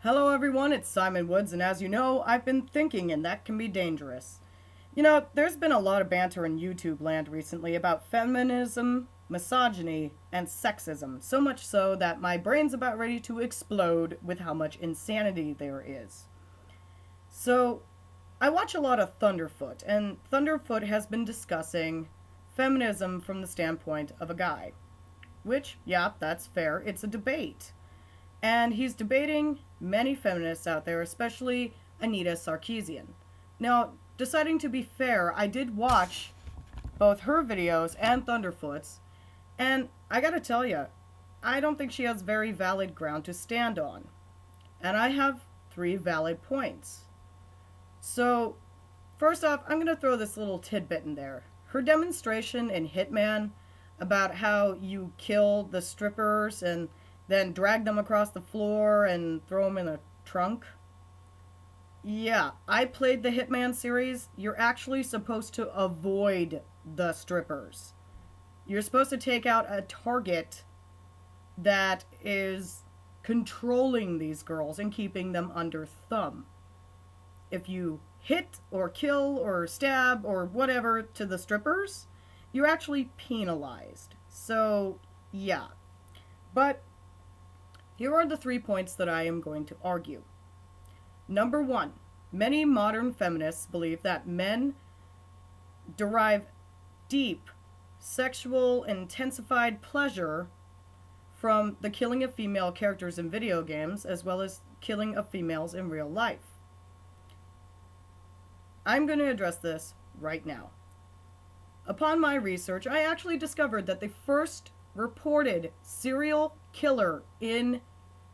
Hello everyone, it's Simon Woods, and as you know, I've been thinking, and that can be dangerous. There's been a lot of banter in YouTube land recently about feminism, misogyny, and sexism, so much so that my brain's about ready to explode with how much insanity there is. So, I watch a lot of Thunderfoot, and Thunderfoot has been discussing feminism from the standpoint of a guy. Which, yeah, that's fair, it's a debate. And he's debating many feminists out there, especially Anita Sarkeesian. Now, deciding to be fair, I did watch both her videos and Thunderfoot's, and I gotta tell you, I don't think she has very valid ground to stand on. And I have 3 valid points. So, first off, I'm gonna throw this little tidbit in there. Her demonstration in Hitman about how you kill the strippers and then drag them across the floor and throw them in a trunk. Yeah, I played the Hitman series. You're actually supposed to avoid the strippers. You're supposed to take out a target that is controlling these girls and keeping them under thumb. If you hit or kill or stab or whatever to the strippers, you're actually penalized. So, yeah. But here are the 3 points that I am going to argue. Number 1, many modern feminists believe that men derive deep sexual intensified pleasure from the killing of female characters in video games as well as killing of females in real life. I'm going to address this right now. Upon my research, I actually discovered that the first reported serial killer in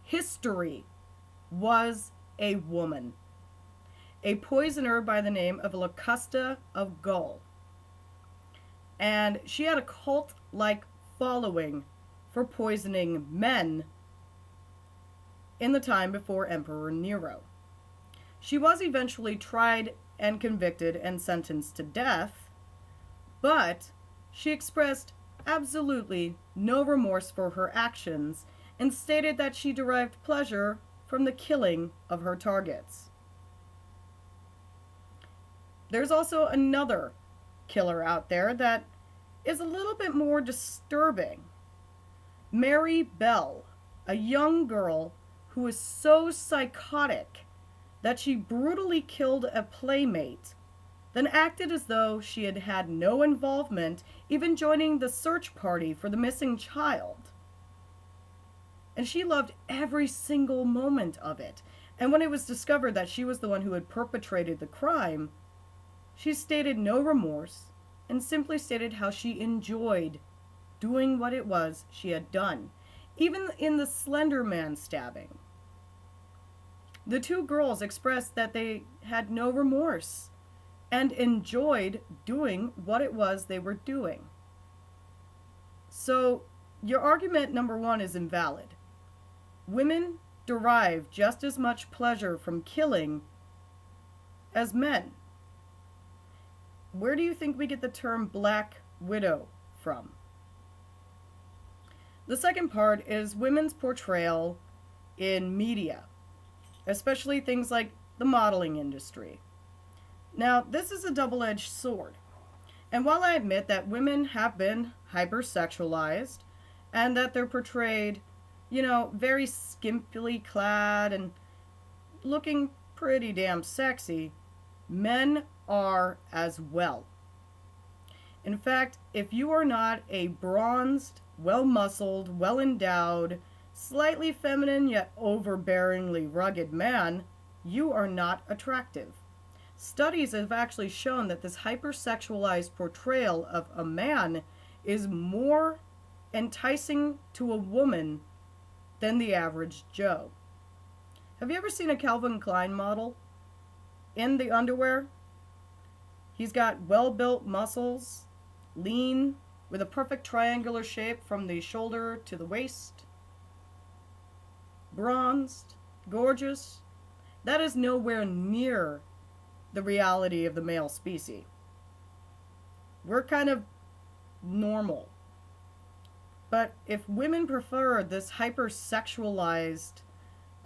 history was a woman. A poisoner by the name of Locusta of Gaul. And she had a cult-like following for poisoning men in the time before Emperor Nero. She was eventually tried and convicted and sentenced to death, but she expressed absolutely no remorse for her actions and stated that she derived pleasure from the killing of her targets. There's also another killer out there that is a little bit more disturbing. Mary Bell, a young girl who was so psychotic that she brutally killed a playmate, then acted as though she had had no involvement, even joining the search party for the missing child. And she loved every single moment of it. And when it was discovered that she was the one who had perpetrated the crime, she stated no remorse and simply stated how she enjoyed doing what it was she had done. Even in the Slender Man stabbing, the 2 girls expressed that they had no remorse and enjoyed doing what it was they were doing. So, your argument number 1 is invalid. Women derive just as much pleasure from killing as men. Where do you think we get the term Black Widow from? The second part is women's portrayal in media, especially things like the modeling industry. Now, this is a double-edged sword. And while I admit that women have been hypersexualized and that they're portrayed, very skimpily clad and looking pretty damn sexy, men are as well. In fact, if you are not a bronzed, well-muscled, well-endowed, slightly feminine yet overbearingly rugged man, you are not attractive. Studies have actually shown that this hypersexualized portrayal of a man is more enticing to a woman than the average Joe. Have you ever seen a Calvin Klein model in the underwear? He's got well-built muscles, lean, with a perfect triangular shape from the shoulder to the waist. Bronzed, gorgeous. That is nowhere near the reality of the male species. We're kind of normal. But if women prefer this hypersexualized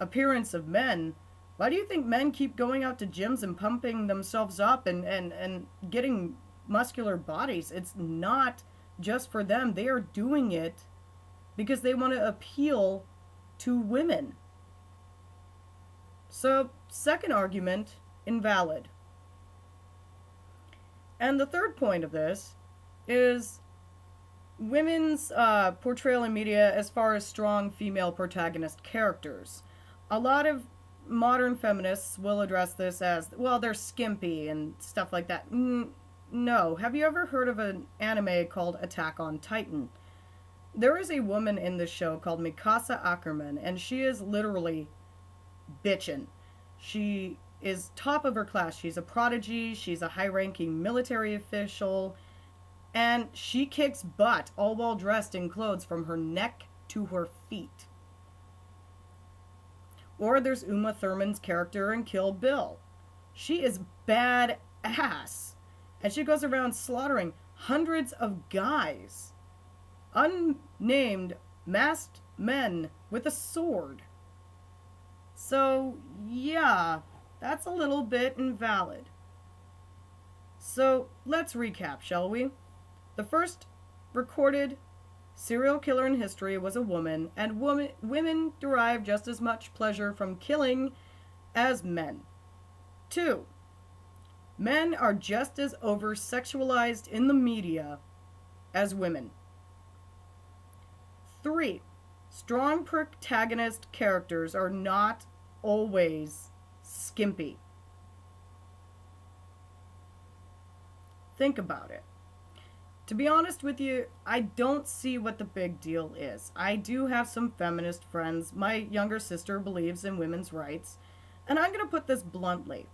appearance of men, why do you think men keep going out to gyms and pumping themselves up and getting muscular bodies? It's not just for them. They are doing it because they want to appeal to women. So, second argument, invalid. And the third point of this is women's portrayal in media as far as strong female protagonist characters. A lot of modern feminists will address this as, well, they're skimpy and stuff like that. No. Have you ever heard of an anime called Attack on Titan? There is a woman in this show called Mikasa Ackerman, and she is literally bitchin'. She is top of her class. She's a prodigy. She's a high-ranking military official. And she kicks butt, all while dressed in clothes from her neck to her feet. Or there's Uma Thurman's character in Kill Bill. She is badass. And she goes around slaughtering hundreds of guys. Unnamed, masked men with a sword. So, yeah, that's a little bit invalid. So, let's recap, shall we? The first recorded serial killer in history was a woman, and women derive just as much pleasure from killing as men. 2. Men are just as over-sexualized in the media as women. 3. Strong protagonist characters are not always skimpy. Think about it. To be honest with you, I don't see what the big deal is. I do have some feminist friends. My younger sister believes in women's rights. And I'm going to put this bluntly.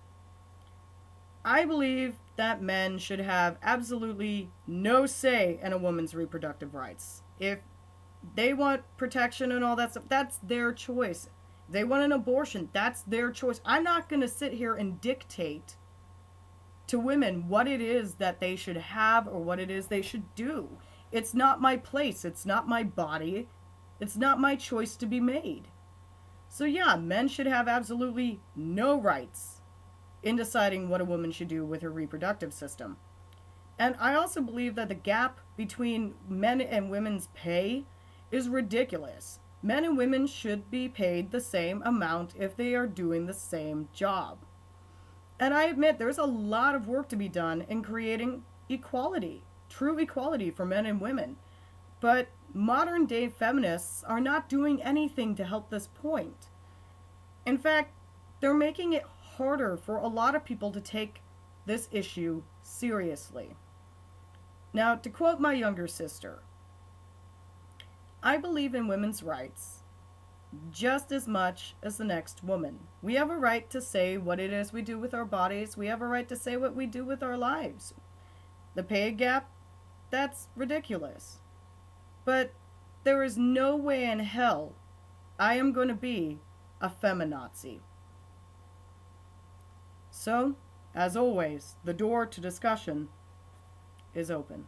I believe that men should have absolutely no say in a woman's reproductive rights. If they want protection and all that stuff, that's their choice. If they want an abortion, that's their choice. I'm not going to sit here and dictate to women what it is that they should have or what it is they should do. It's not my place. It's not my body. It's not my choice to be made. So yeah, men should have absolutely no rights in deciding what a woman should do with her reproductive system. And I also believe that the gap between men and women's pay is ridiculous. Men and women should be paid the same amount if they are doing the same job. And I admit there's a lot of work to be done in creating equality, true equality for men and women. But modern day feminists are not doing anything to help this point. In fact, they're making it harder for a lot of people to take this issue seriously. Now, to quote my younger sister, I believe in women's rights just as much as the next woman. We have a right to say what it is we do with our bodies. We have a right to say what we do with our lives. The pay gap, that's ridiculous. But there is no way in hell I am going to be a feminazi. So, as always, the door to discussion is open.